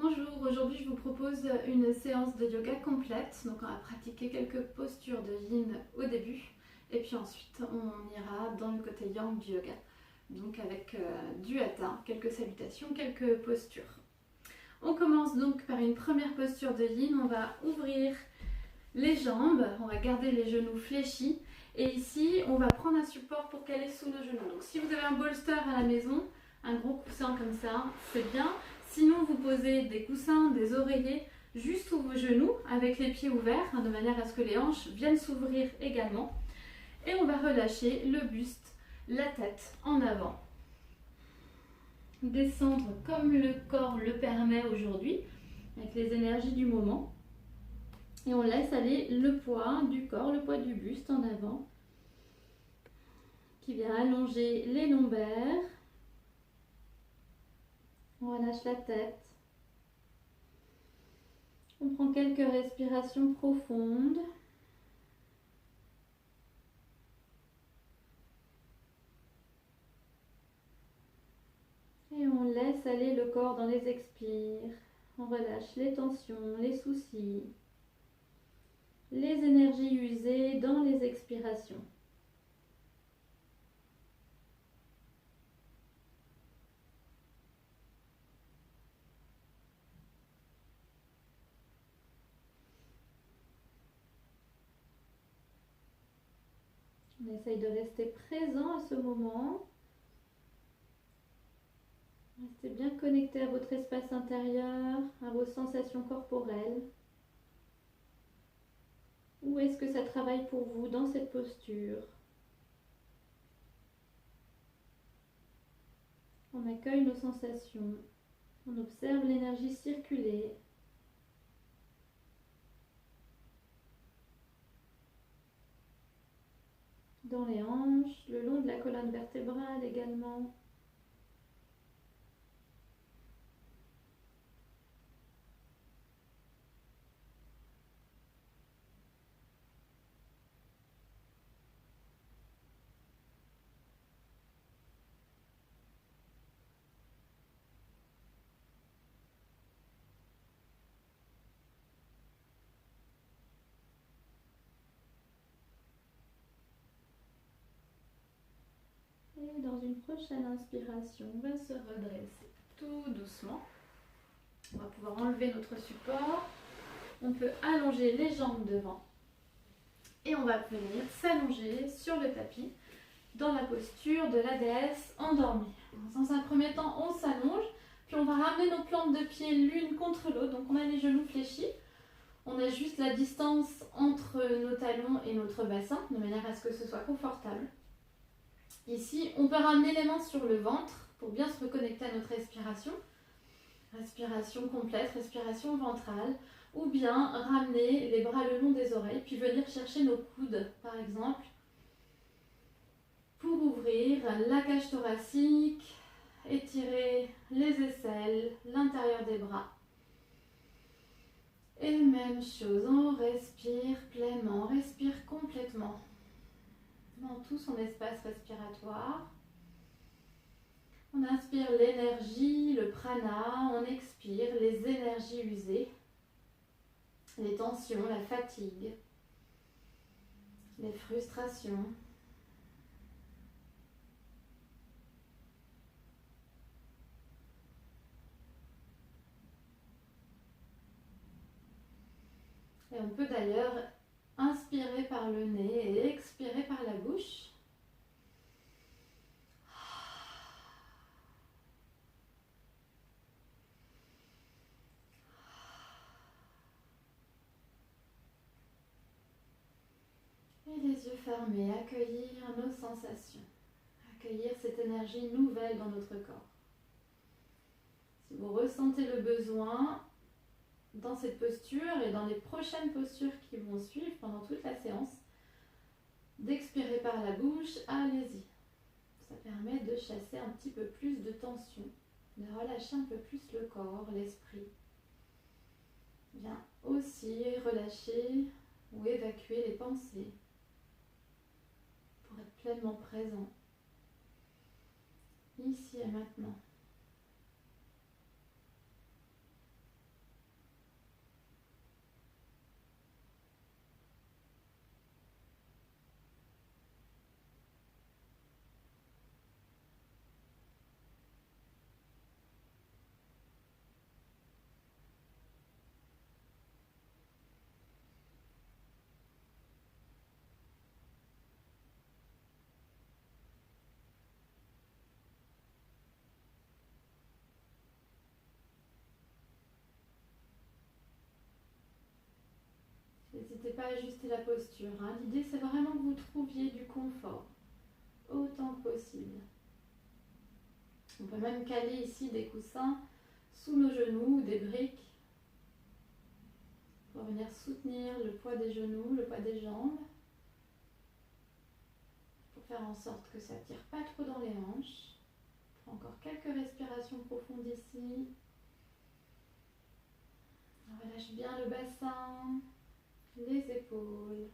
Bonjour, aujourd'hui je vous propose une séance de yoga complète. Donc on va pratiquer quelques postures de yin au début et puis ensuite on ira dans le côté yang du yoga. Donc avec du hatha, quelques salutations, quelques postures. On commence donc par une première posture de yin. On va ouvrir les jambes, on va garder les genoux fléchis et ici on va prendre un support pour caler sous nos genoux. Donc si vous avez un bolster à la maison, un gros coussin comme ça, c'est bien. Sinon, vous posez des coussins, des oreillers juste sous vos genoux avec les pieds ouverts, de manière à ce que les hanches viennent s'ouvrir également. Et on va relâcher le buste, la tête en avant. Descendre comme le corps le permet aujourd'hui, avec les énergies du moment. Et on laisse aller le poids du corps, le poids du buste en avant, qui vient allonger les lombaires. On relâche la tête. On prend quelques respirations profondes. Et on laisse aller le corps dans les expires. On relâche les tensions, les soucis, les énergies usées dans les expirations. On essaye de rester présent à ce moment. Restez bien connecté à votre espace intérieur, à vos sensations corporelles. Où est-ce que ça travaille pour vous dans cette posture? On accueille nos sensations. On observe l'énergie circuler. Dans les hanches, le long de la colonne vertébrale également. Et dans une prochaine inspiration, on va se redresser tout doucement. On va pouvoir enlever notre support. On peut allonger les jambes devant. Et on va venir s'allonger sur le tapis dans la posture de la déesse endormie. Dans un premier temps, on s'allonge, puis on va ramener nos plantes de pied l'une contre l'autre. Donc on a les genoux fléchis. On ajuste la distance entre nos talons et notre bassin, de manière à ce que ce soit confortable. Ici, on peut ramener les mains sur le ventre pour bien se reconnecter à notre respiration. Respiration complète, respiration ventrale. Ou bien ramener les bras le long des oreilles, puis venir chercher nos coudes, par exemple, pour ouvrir la cage thoracique, étirer les aisselles, l'intérieur des bras. Et même chose, on respire pleinement, on respire complètement dans tout son espace respiratoire. On inspire l'énergie, le prana, on expire les énergies usées, les tensions, la fatigue, les frustrations. Et on peut d'ailleurs inspirer par le nez et expirer par la bouche. Et les yeux fermés, accueillir nos sensations, accueillir cette énergie nouvelle dans notre corps. Si vous ressentez le besoin, dans cette posture et dans les prochaines postures qui vont suivre pendant toute la séance, d'expirer par la bouche, allez-y. Ça permet de chasser un petit peu plus de tension, de relâcher un peu plus le corps, l'esprit. Bien aussi relâcher ou évacuer les pensées pour être pleinement présent, ici et maintenant. N'hésitez pas à ajuster la posture, hein. L'idée, c'est vraiment que vous trouviez du confort, autant que possible. On peut même caler ici des coussins sous nos genoux ou des briques pour venir soutenir le poids des genoux, le poids des jambes, pour faire en sorte que ça ne tire pas trop dans les hanches. Encore quelques respirations profondes ici. On relâche bien le bassin, les épaules.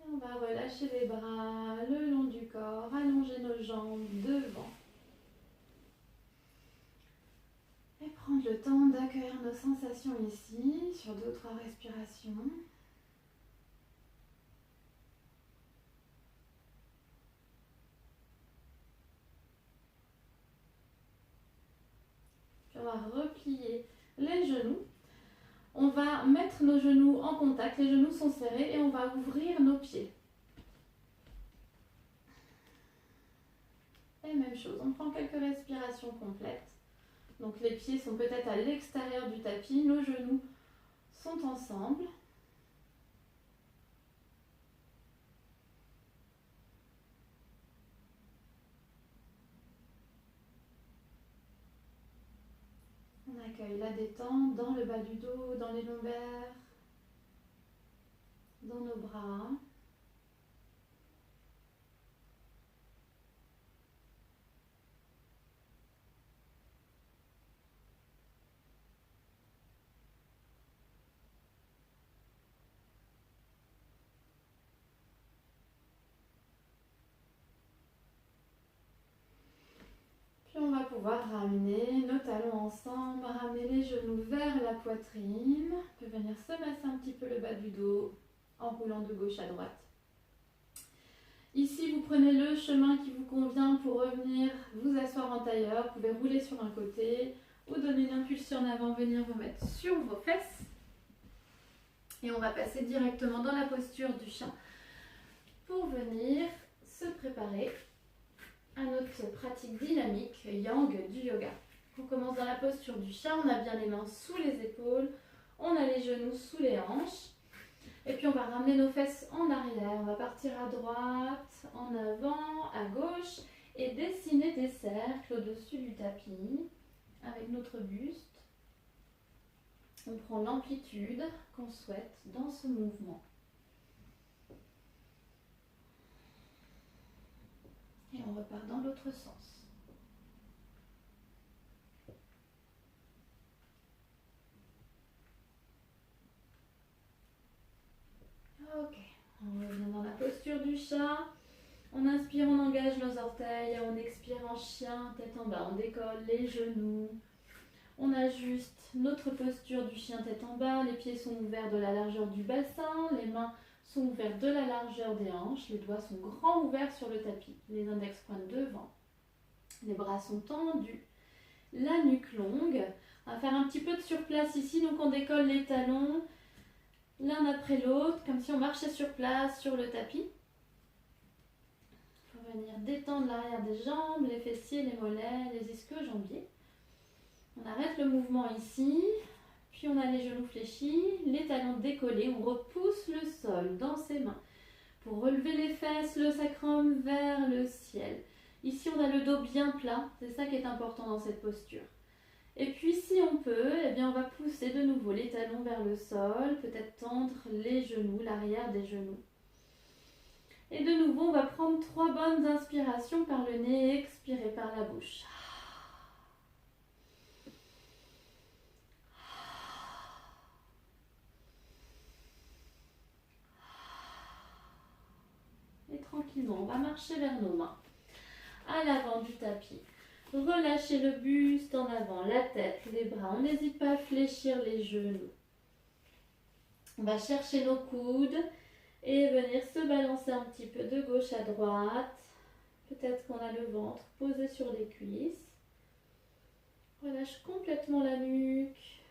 On va relâcher les bras le long du corps, allonger nos jambes devant. Et prendre le temps d'accueillir nos sensations ici, sur d'autres respirations. Puis on va replier les genoux. On va mettre nos genoux en contact, les genoux sont serrés et on va ouvrir nos pieds. Et même chose, on prend quelques respirations complètes. Donc les pieds sont peut-être à l'extérieur du tapis, nos genoux sont ensemble. On accueille la détente dans le bas du dos, dans les lombaires, dans nos bras. Puis on va pouvoir ramener nos talons ensemble, ramener les genoux vers la poitrine. On peut venir se masser un petit peu le bas du dos en roulant de gauche à droite. Ici, vous prenez le chemin qui vous convient pour revenir vous asseoir en tailleur. Vous pouvez rouler sur un côté ou donner une impulsion en avant, venir vous mettre sur vos fesses. Et on va passer directement dans la posture du chat pour venir se préparer à notre pratique dynamique yang du yoga. On commence dans la posture du chat, on a bien les mains sous les épaules, on a les genoux sous les hanches. Et puis on va ramener nos fesses en arrière, on va partir à droite, en avant, à gauche et dessiner des cercles au-dessus du tapis avec notre buste. On prend l'amplitude qu'on souhaite dans ce mouvement. Et on repart dans l'autre sens. Ok, on revient dans la posture du chat. On inspire, on engage nos orteils. On expire en chien, tête en bas. On décolle les genoux. On ajuste notre posture du chien tête en bas. Les pieds sont ouverts de la largeur du bassin. Les mains sont ouvertes de la largeur des hanches. Les doigts sont grands ouverts sur le tapis. Les index pointent devant. Les bras sont tendus. La nuque longue. On va faire un petit peu de surplace ici. Donc on décolle les talons l'un après l'autre, comme si on marchait sur place sur le tapis. Il faut venir détendre l'arrière des jambes, les fessiers, les mollets, les ischio-jambiers. On arrête le mouvement ici, puis on a les genoux fléchis, les talons décollés, on repousse le sol dans ses mains pour relever les fesses, le sacrum vers le ciel. Ici on a le dos bien plat, c'est ça qui est important dans cette posture. Et puis si on peut, eh bien on va pousser de nouveau les talons vers le sol, peut-être tendre les genoux, l'arrière des genoux. Et de nouveau, on va prendre 3 bonnes inspirations par le nez et expirer par la bouche. Et tranquillement, on va marcher vers nos mains, à l'avant du tapis. Relâchez le buste en avant, la tête, les bras. On n'hésite pas à fléchir les genoux. On va chercher nos coudes et venir se balancer un petit peu de gauche à droite. Peut-être qu'on a le ventre posé sur les cuisses. Relâche complètement la nuque.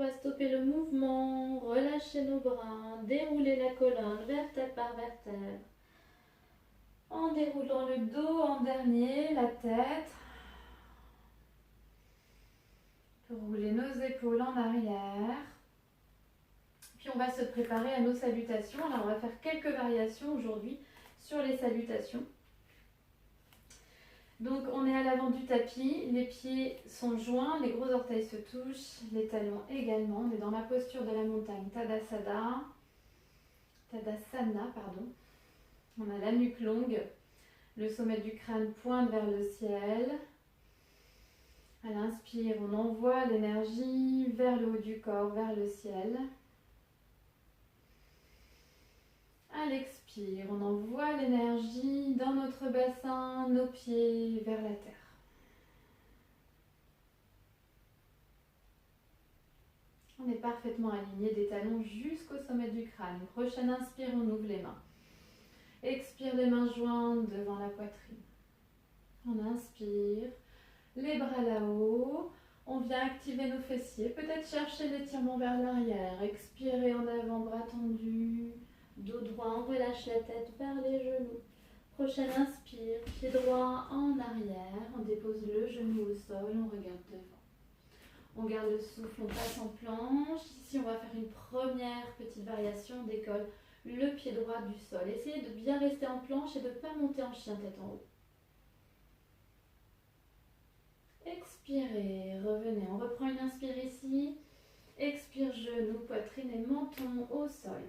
va stopper le mouvement, relâcher nos bras, dérouler la colonne vertèbre par vertèbre. En déroulant le dos en dernier, la tête. On peut rouler nos épaules en arrière. Puis on va se préparer à nos salutations. Alors on va faire quelques variations aujourd'hui sur les salutations. Donc on est à l'avant du tapis, les pieds sont joints, les gros orteils se touchent, les talons également. On est dans la posture de la montagne, Tadasana, pardon. On a la nuque longue, le sommet du crâne pointe vers le ciel. À l'inspire, on envoie l'énergie vers le haut du corps, vers le ciel. À l'expire, on envoie l'énergie dans notre bassin, nos pieds vers la terre. On est parfaitement aligné des talons jusqu'au sommet du crâne. Prochaine inspire, on ouvre les mains. Expire, les mains jointes devant la poitrine. On inspire, les bras là-haut. On vient activer nos fessiers. Peut-être chercher l'étirement vers l'arrière. Expirez en avant, bras tendus. Dos droit, on relâche la tête vers les genoux. Prochaine inspire, pied droit en arrière. On dépose le genou au sol, on regarde devant. On garde le souffle, on passe en planche. Ici, on va faire une première petite variation. On décolle le pied droit du sol. Essayez de bien rester en planche et de ne pas monter en chien tête en haut. Expirez, revenez. On reprend une inspire ici. Expire, genou, poitrine et menton au sol.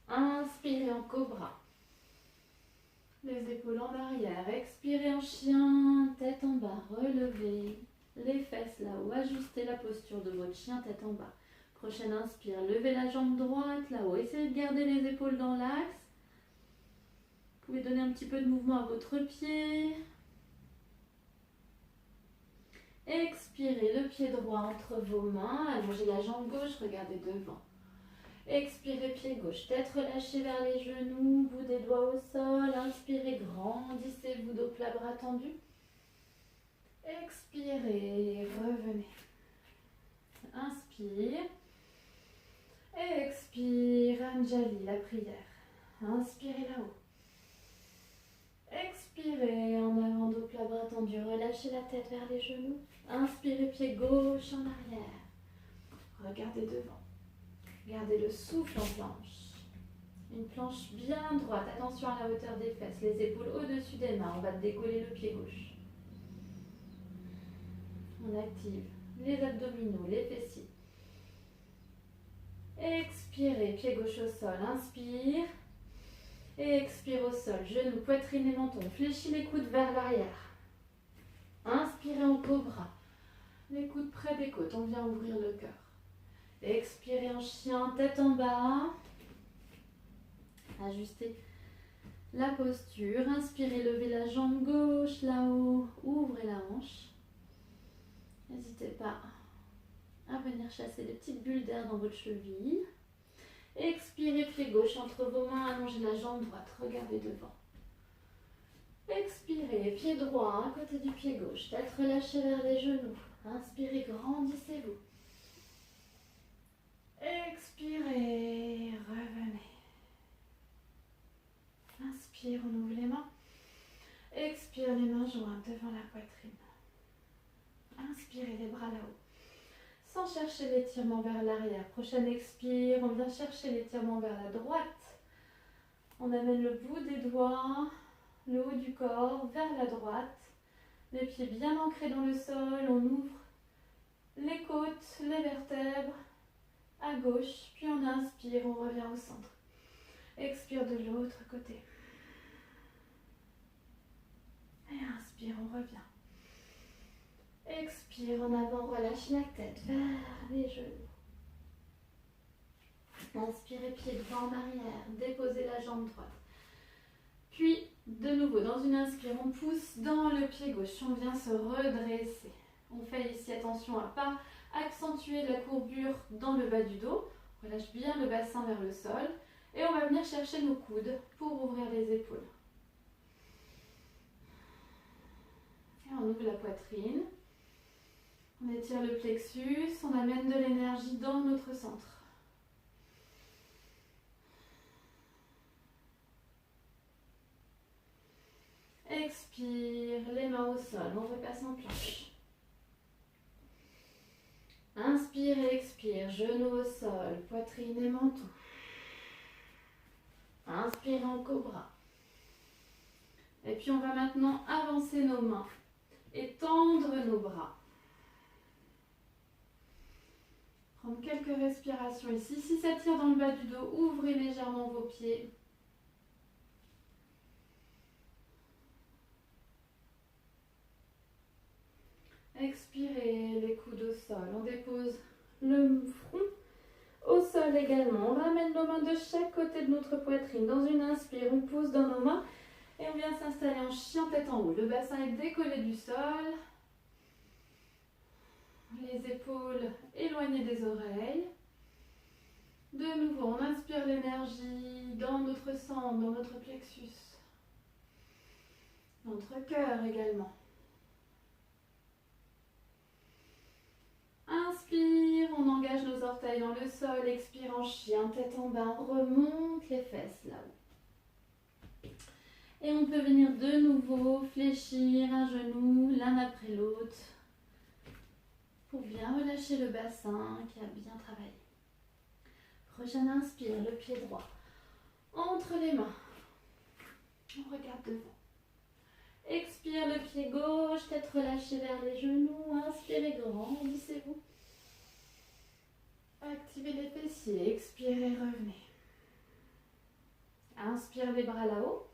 Inspirez en cobra. Les épaules en arrière. Expirez en chien, tête en bas. Relevez les fesses là-haut. Ajustez la posture de votre chien, tête en bas. Prochaine inspire. Levez la jambe droite là-haut. Essayez de garder les épaules dans l'axe. Vous pouvez donner un petit peu de mouvement à votre pied. Expirez le pied droit entre vos mains. Allongez la jambe gauche. Regardez devant. Expirez, pied gauche, tête relâchée vers les genoux, bout des doigts au sol. Inspirez, grandissez-vous, dos plat, bras tendus. Expirez, revenez. Inspire. Expire, Anjali, la prière. Inspirez là-haut. Expirez, en avant, dos plat, bras tendus. Relâchez la tête vers les genoux. Inspirez, pied gauche en arrière. Regardez devant. Gardez le souffle en planche. Une planche bien droite. Attention à la hauteur des fesses. Les épaules au-dessus des mains. On va décoller le pied gauche. On active les abdominaux, les fessiers. Expirez, pied gauche au sol. Inspire. Et expire au sol. Genoux, poitrine et menton. Fléchis les coudes vers l'arrière. Inspirez en cobra. Les coudes près des côtes. On vient ouvrir le cœur. Expirez en chien, tête en bas. Ajustez la posture. Inspirez, levez la jambe gauche là-haut. Ouvrez la hanche. N'hésitez pas à venir chasser des petites bulles d'air dans votre cheville. Expirez, pied gauche entre vos mains. Allongez la jambe droite. Regardez devant. Expirez, pied droit à côté du pied gauche. Tête relâchée vers les genoux. Inspirez, grandissez-vous. Expirez, revenez. Inspire, on ouvre les mains. Expire, les mains jointes devant la poitrine. Inspirez les bras là-haut. Sans chercher l'étirement vers l'arrière. Prochaine expire, on vient chercher l'étirement vers la droite. On amène le bout des doigts, le haut du corps vers la droite. Les pieds bien ancrés dans le sol. On ouvre les côtes, les vertèbres. À gauche, puis on inspire, on revient au centre. Expire de l'autre côté. Et inspire, on revient. Expire en avant, relâche la tête vers les genoux. Inspirez, pied droit en arrière, déposez la jambe droite. Puis, de nouveau, dans une inspire, on pousse dans le pied gauche, on vient se redresser. On fait ici attention à ne pas accentuer la courbure dans le bas du dos. On relâche bien le bassin vers le sol. Et on va venir chercher nos coudes pour ouvrir les épaules. Et on ouvre la poitrine. On étire le plexus, on amène de l'énergie dans notre centre. Expire, les mains au sol, on repasse en planche. Inspire et expire, genoux au sol, poitrine et menton. Inspire en cobra. Et puis on va maintenant avancer nos mains et tendre nos bras. Prendre quelques respirations ici. Si ça tire dans le bas du dos, ouvrez légèrement vos pieds. Expirez, les coudes au sol. On dépose le front au sol également. On ramène nos mains de chaque côté de notre poitrine. Dans une inspire, on pousse dans nos mains et on vient s'installer en chien tête en haut. Le bassin est décollé du sol. Les épaules éloignées des oreilles. De nouveau, on inspire l'énergie dans notre centre, dans notre plexus. Notre cœur également. Inspire, on engage nos orteils dans le sol. Expire en chien, tête en bas. On remonte les fesses là-haut. Et on peut venir de nouveau fléchir un genou l'un après l'autre pour bien relâcher le bassin qui a bien travaillé. Prochaine inspire, le pied droit entre les mains. On regarde devant. Expire le pied gauche, tête relâchée vers les genoux. Inspirez, grandissez-vous. Activez les fessiers, expirez, revenez. Inspire les bras là-haut.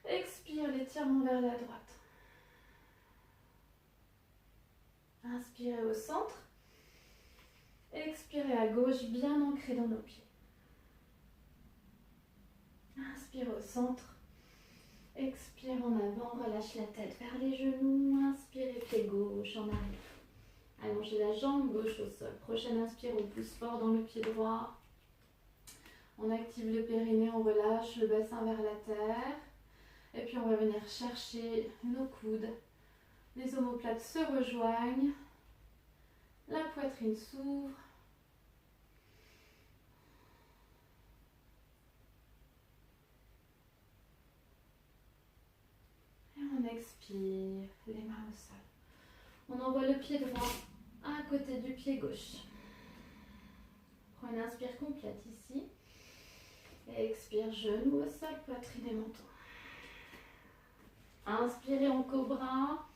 Expire l'étirement vers la droite. Inspirez au centre. Expirez à gauche, bien ancré dans nos pieds. Inspire au centre. Expire en avant, relâche la tête vers les genoux. Inspirez, pied gauche en arrière. Allongez la jambe gauche au sol. Prochaine inspire, on pousse fort dans le pied droit. On active le périnée, on relâche le bassin vers la terre. Et puis on va venir chercher nos coudes. Les omoplates se rejoignent. La poitrine s'ouvre. On expire, les mains au sol. On envoie le pied droit à côté du pied gauche. Prends une inspire complète ici. Et expire, genou au sol, poitrine et menton. Inspirez en cobra.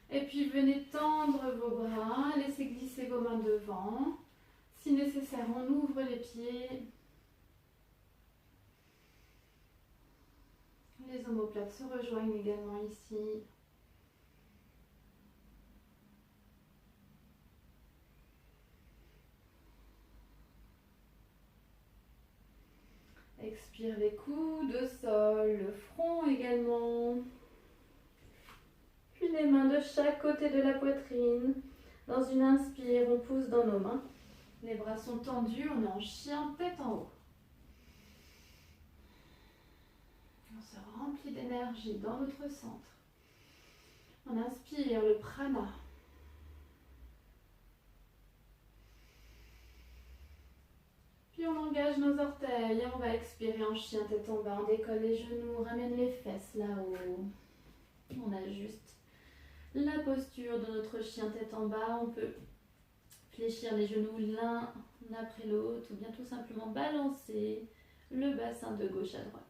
Et puis venez tendre vos bras, laissez glisser vos mains devant. Si nécessaire, on ouvre les pieds. Les omoplates se rejoignent également ici. Expire les coudes au sol, le front également. Puis les mains de chaque côté de la poitrine. Dans une inspire, on pousse dans nos mains. Les bras sont tendus, on est en chien, tête en haut. On se remplit d'énergie dans notre centre. On inspire le prana. Puis on engage nos orteils et on va expirer en chien tête en bas. On décolle les genoux, ramène les fesses là-haut. On ajuste la posture de notre chien tête en bas. On peut fléchir les genoux l'un après l'autre ou bien tout simplement balancer le bassin de gauche à droite.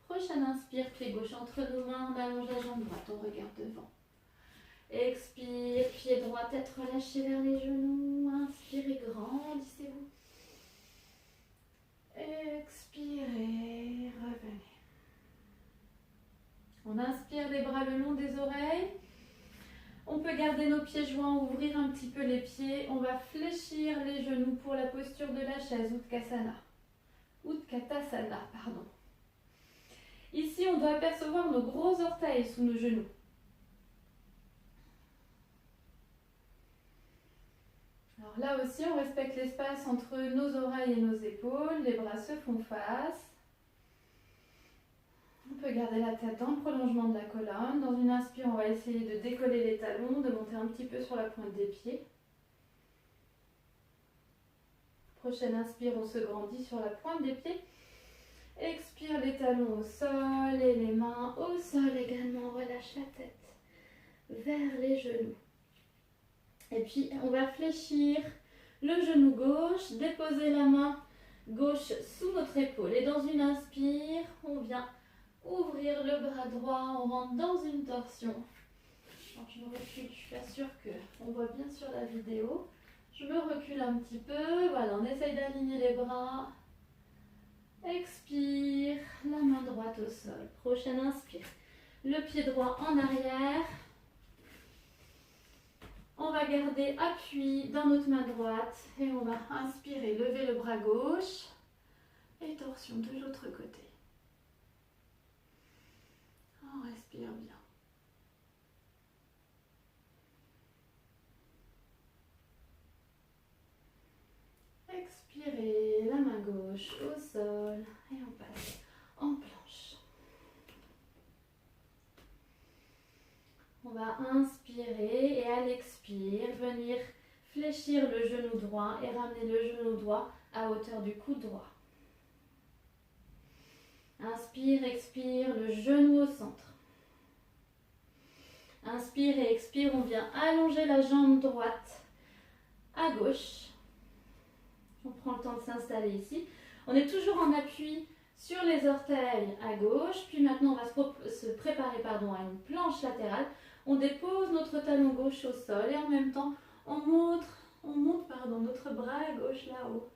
Prochaine inspire, pied gauche entre nos mains, on allonge la jambe droite, on regarde devant. Expire, pied droit, tête relâchée vers les genoux. Inspirez, grandissez-vous. Expirez, revenez. On inspire les bras le long des oreilles. On peut garder nos pieds joints, ouvrir un petit peu les pieds. On va fléchir les genoux pour la posture de la chaise, Utkatasana, pardon. Ici, on doit apercevoir nos gros orteils sous nos genoux. Alors là aussi, on respecte l'espace entre nos oreilles et nos épaules. Les bras se font face. peut garder la tête dans le prolongement de la colonne. Dans une inspire, on va essayer de décoller les talons, de monter un petit peu sur la pointe des pieds. Prochaine inspire, on se grandit sur la pointe des pieds. Expire, les talons au sol et les mains au sol également. On relâche la tête vers les genoux. Et puis, on va fléchir le genou gauche, déposer la main gauche sous notre épaule. Et dans une inspire, on vient ouvrir le bras droit, on rentre dans une torsion. Alors, je me recule, je suis pas sûre qu'on voit bien sur la vidéo. Je me recule un petit peu, voilà, on essaye d'aligner les bras. Expire, la main droite au sol. Prochaine inspire, le pied droit en arrière. On va garder appui dans notre main droite et on va inspirer, lever le bras gauche et torsion de l'autre côté. On respire bien. Expirez, la main gauche au sol et on passe en planche. On va inspirer et à l'expire, venir fléchir le genou droit et ramener le genou droit à hauteur du coude droit. Inspire, expire, le genou au centre. Inspire et expire, on vient allonger la jambe droite à gauche. On prend le temps de s'installer ici. On est toujours en appui sur les orteils à gauche. Puis maintenant, on va se préparer à une planche latérale. On dépose notre talon gauche au sol et en même temps, on monte notre bras gauche là-haut.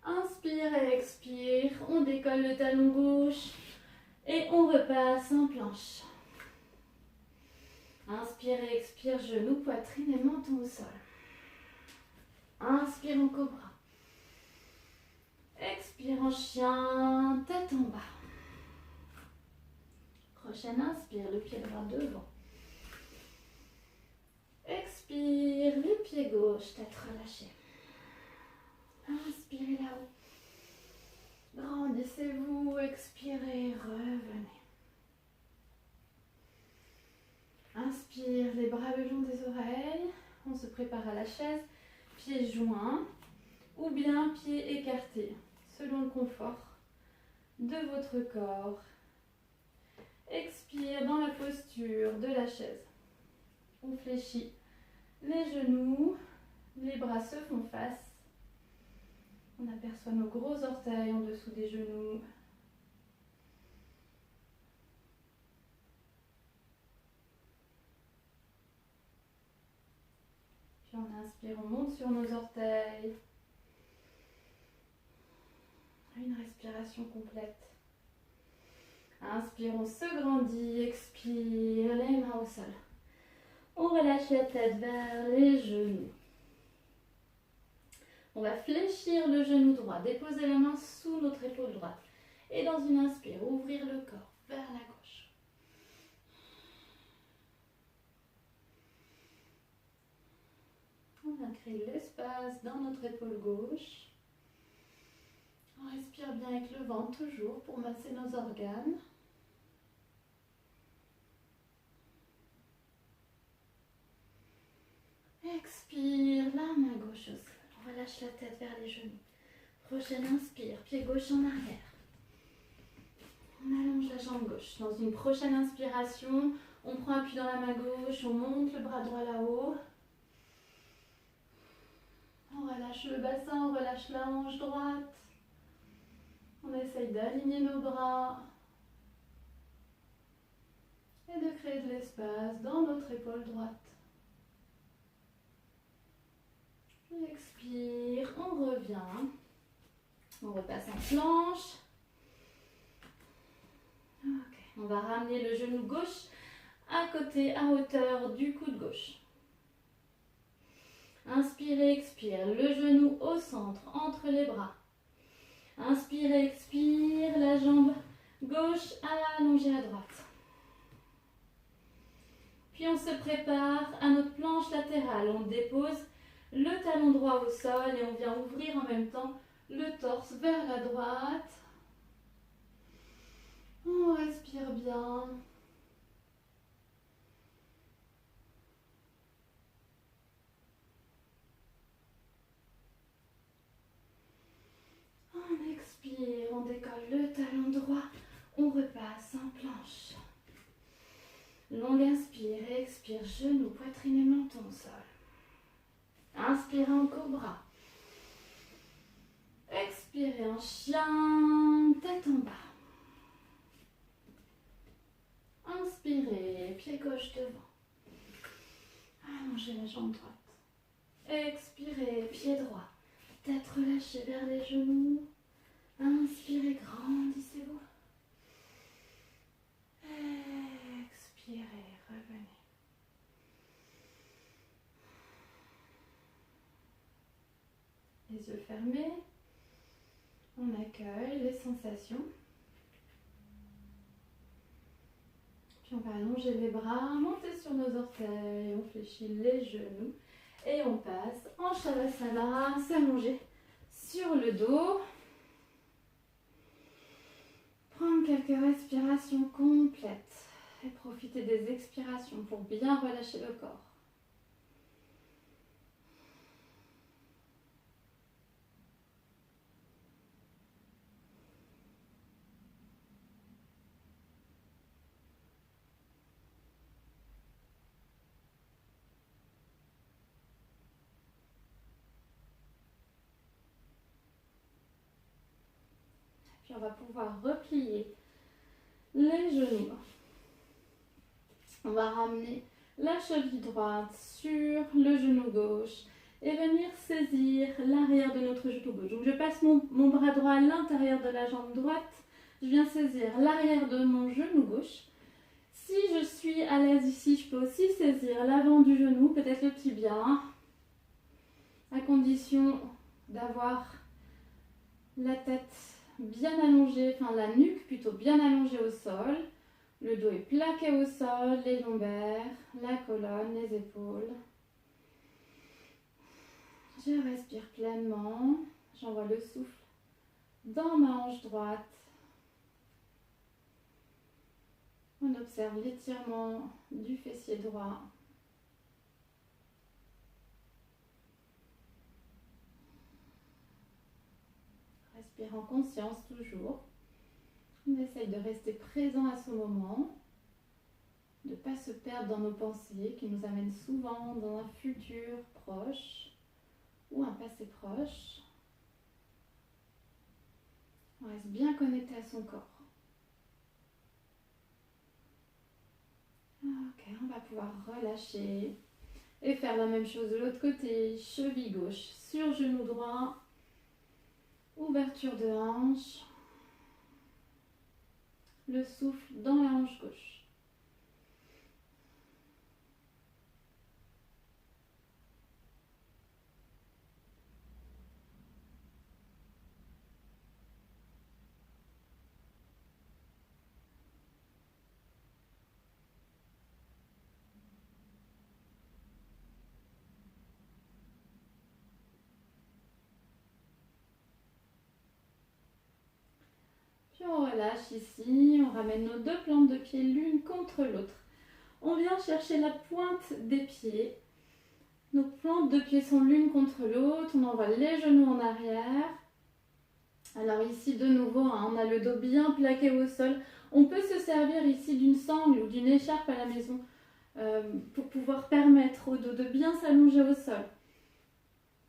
Inspire et expire. On décolle le talon gauche et on repasse en planche. Inspire et expire, genoux, poitrine et menton au sol. Inspire en cobra. Expire en chien, tête en bas. Prochaine inspire, le pied droit devant. Expire, le pied gauche, tête relâchée. Inspirez là-haut. Grandissez-vous, expirez, revenez. Inspire, les bras le long des oreilles. On se prépare à la chaise, pieds joints ou bien pieds écartés, selon le confort de votre corps. Expire dans la posture de la chaise. On fléchit les genoux, les bras se font face. On aperçoit nos gros orteils en dessous des genoux. Puis on inspire, on monte sur nos orteils. Une respiration complète. Inspire, on se grandit, expire, les mains au sol. On relâche la tête vers les genoux. On va fléchir le genou droit, déposer la main sous notre épaule droite. Et dans une inspire, ouvrir le corps vers la gauche. On va créer de l'espace dans notre épaule gauche. On respire bien avec le ventre toujours pour masser nos organes. Expire, la main gauche au sol. On relâche la tête vers les genoux. Prochaine inspire, pied gauche en arrière. On allonge la jambe gauche. Dans une prochaine inspiration, on prend appui dans la main gauche, on monte le bras droit là-haut. On relâche le bassin, on relâche la hanche droite. On essaye d'aligner nos bras et de créer de l'espace dans notre épaule droite. Expire, on revient. On repasse en planche. Ok, on va ramener le genou gauche à côté, à hauteur du coude gauche. Inspirez, expire, le genou au centre, entre les bras. Inspirez, expire, la jambe gauche allongée à droite. Puis on se prépare à notre planche latérale. On dépose le talon droit au sol et on vient ouvrir en même temps le torse vers la droite. On respire bien. On expire, on décolle le talon droit, on repasse en planche. Longue inspire et expire, genoux, poitrine et menton au sol. Inspirez en cobra. Expirez en chien, tête en bas. Inspirez, pied gauche devant. Allongez la jambe droite. Expirez, pied droit. Tête relâchée vers les genoux. Inspirez, grandissez-vous. Expirez, revenez. Les yeux fermés. On accueille les sensations. Puis on va allonger les bras, monter sur nos orteils, on fléchit les genoux et on passe en Shavasana, s'allonger sur le dos. Prendre quelques respirations complètes et profiter des expirations pour bien relâcher le corps. Puis on va pouvoir replier les genoux. On va ramener la cheville droite sur le genou gauche et venir saisir l'arrière de notre genou gauche. Donc je passe mon bras droit à l'intérieur de la jambe droite. Je viens saisir l'arrière de mon genou gauche. Si je suis à l'aise ici, je peux aussi saisir l'avant du genou, peut-être le tibia, à condition d'avoir la tête bien allongée, enfin la nuque plutôt bien allongée au sol. Le dos est plaqué au sol, les lombaires, la colonne, les épaules. Je respire pleinement, j'envoie le souffle dans ma hanche droite. On observe l'étirement du fessier droit. Respire en conscience toujours. On essaye de rester présent à ce moment, de ne pas se perdre dans nos pensées qui nous amènent souvent dans un futur proche ou un passé proche. On reste bien connecté à son corps. Ok, on va pouvoir relâcher et faire la même chose de l'autre côté. Cheville gauche sur genou droit. Ouverture de hanche. Le souffle dans la hanche gauche. Puis on relâche ici, on ramène nos deux plantes de pied l'une contre l'autre. On vient chercher la pointe des pieds. Nos plantes de pied sont l'une contre l'autre. On envoie les genoux en arrière. Alors ici de nouveau, on a le dos bien plaqué au sol. On peut se servir ici d'une sangle ou d'une écharpe à la maison pour pouvoir permettre au dos de bien s'allonger au sol.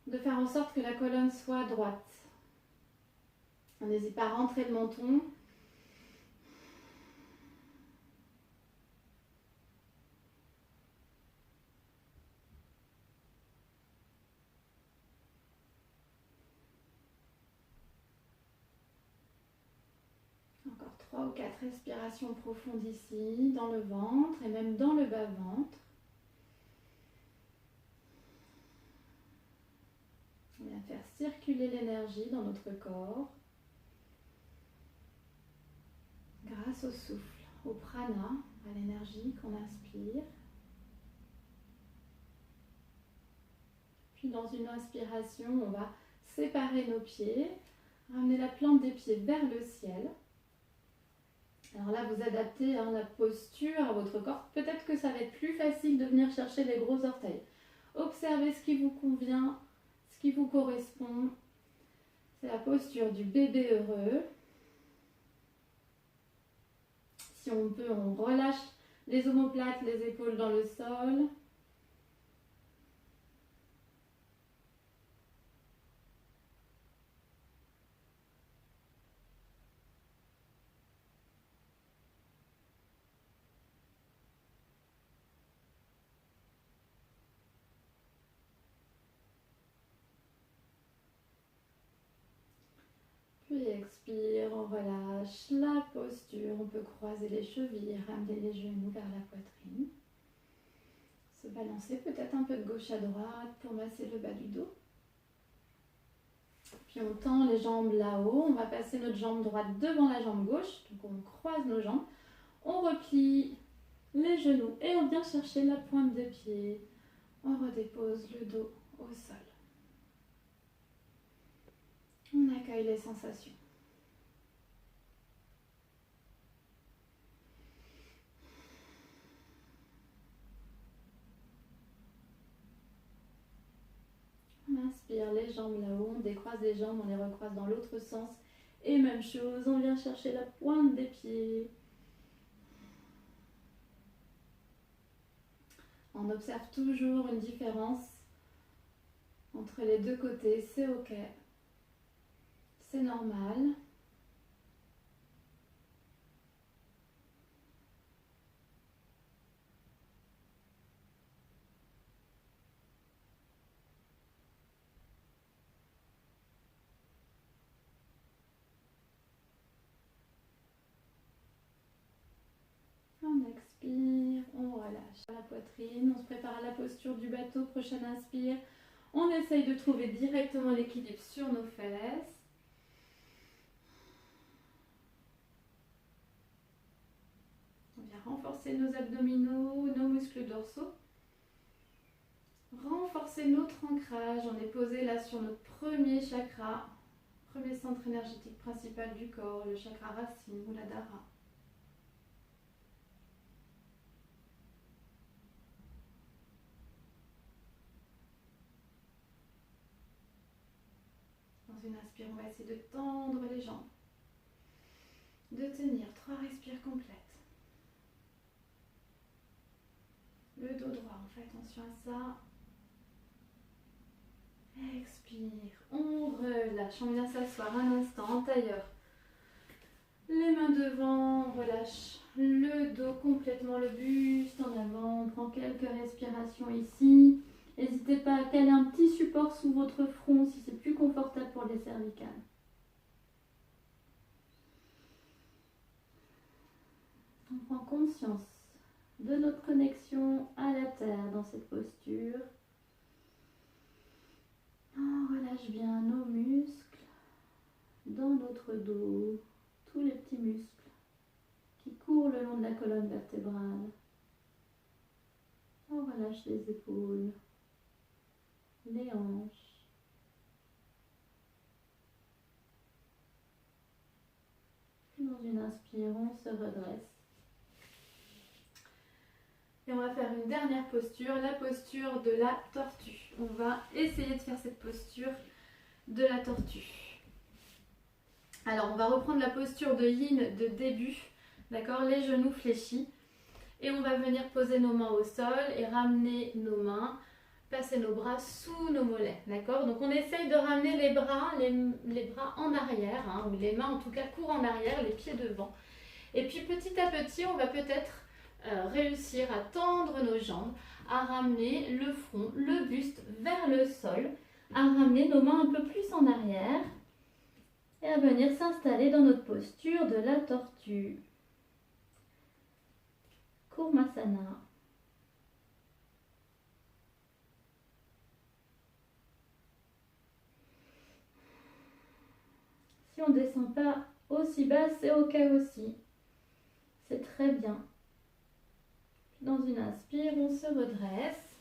De faire en sorte que la colonne soit droite. On n'hésite pas à rentrer le menton. Encore 3 ou 4 respirations profondes ici, dans le ventre et même dans le bas-ventre. On vient faire circuler l'énergie dans notre corps grâce au souffle, au prana, à l'énergie qu'on inspire. Puis dans une inspiration, on va séparer nos pieds, ramener la plante des pieds vers le ciel. Alors là, vous adaptez la posture à votre corps. Peut-être que ça va être plus facile de venir chercher les gros orteils. Observez ce qui vous convient, ce qui vous correspond. C'est la posture du bébé heureux. Si on peut, on relâche les omoplates, les épaules dans le sol. Puis expire, on relâche la posture. On peut croiser les chevilles, ramener les genoux vers la poitrine. Se balancer peut-être un peu de gauche à droite pour masser le bas du dos. Puis on tend les jambes là-haut. On va passer notre jambe droite devant la jambe gauche. Donc on croise nos jambes. On replie les genoux et on vient chercher la pointe de pied. On redépose le dos au sol. On accueille les sensations. On inspire les jambes là-haut, on décroise les jambes, on les recroise dans l'autre sens. Et même chose, on vient chercher la pointe des pieds. On observe toujours une différence entre les deux côtés, c'est ok. C'est normal. On expire, on relâche la poitrine, on se prépare à la posture du bateau. Prochaine inspire, on essaye de trouver directement l'équilibre sur nos fesses. Renforcer nos abdominaux, nos muscles dorsaux. Renforcer notre ancrage. On est posé là sur notre premier chakra, premier centre énergétique principal du corps, le chakra racine, Muladhara. Dans une inspire, on va essayer de tendre les jambes, de tenir 3 respires complètes. Le dos droit, on fait attention à ça. Expire, on relâche, on vient s'asseoir un instant en tailleur. Les mains devant, on relâche le dos complètement, le buste en avant. On prend quelques respirations ici. N'hésitez pas à caler un petit support sous votre front si c'est plus confortable pour les cervicales. On prend conscience de notre connexion à la terre dans cette posture. On relâche bien nos muscles dans notre dos, tous les petits muscles qui courent le long de la colonne vertébrale. On relâche les épaules, les hanches. Dans une inspire, on se redresse. Et on va faire une dernière posture, la posture de la tortue. On va essayer de faire cette posture de la tortue. Alors, on va reprendre la posture de yin de début, d'accord, les genoux fléchis. Et on va venir poser nos mains au sol et ramener nos mains, passer nos bras sous nos mollets, d'accord. Donc, on essaye de ramener les bras en arrière, ou les mains en tout cas courent en arrière, les pieds devant. Et puis, petit à petit, on va peut-être réussir à tendre nos jambes, à ramener le front, le buste vers le sol, à ramener nos mains un peu plus en arrière et à venir s'installer dans notre posture de la tortue. Kurmasana. Si on ne descend pas aussi bas, c'est ok aussi. C'est très bien. Dans une inspire, on se redresse.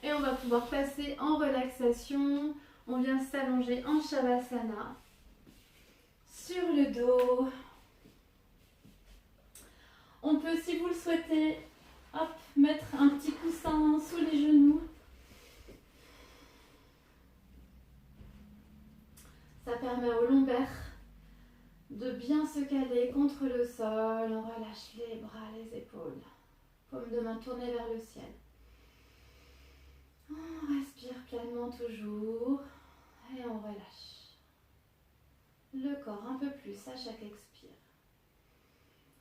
Et on va pouvoir passer en relaxation. On vient s'allonger en Shavasana. Sur le dos. On peut, si vous le souhaitez, hop, mettre un petit coussin sous les genoux. Ça permet au lombaire de bien se caler contre le sol. On relâche les bras, les épaules. Paume de main tournée vers le ciel. On respire pleinement toujours et on relâche le corps un peu plus à chaque expire.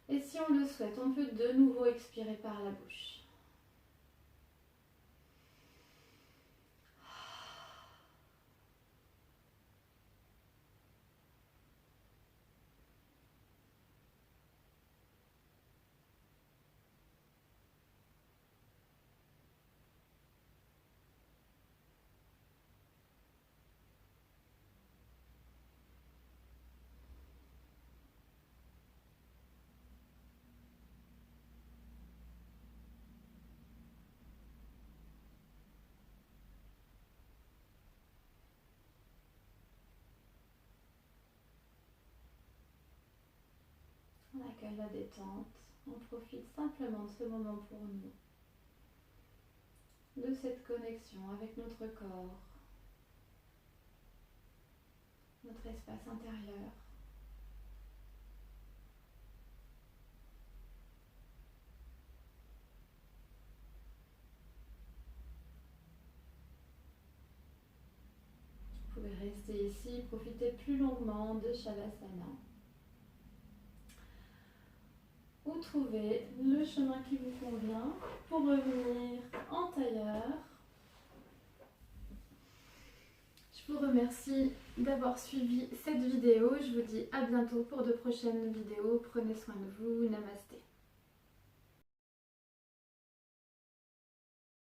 Et si on le souhaite, on peut de nouveau expirer par la bouche. On accueille la détente, on profite simplement de ce moment pour nous, de cette connexion avec notre corps, notre espace intérieur. Vous pouvez rester ici, profiter plus longuement de Shavasana. Ou trouver le chemin qui vous convient pour revenir en tailleur. Je vous remercie d'avoir suivi cette vidéo. Je vous dis à bientôt pour de prochaines vidéos. Prenez soin de vous. Namasté.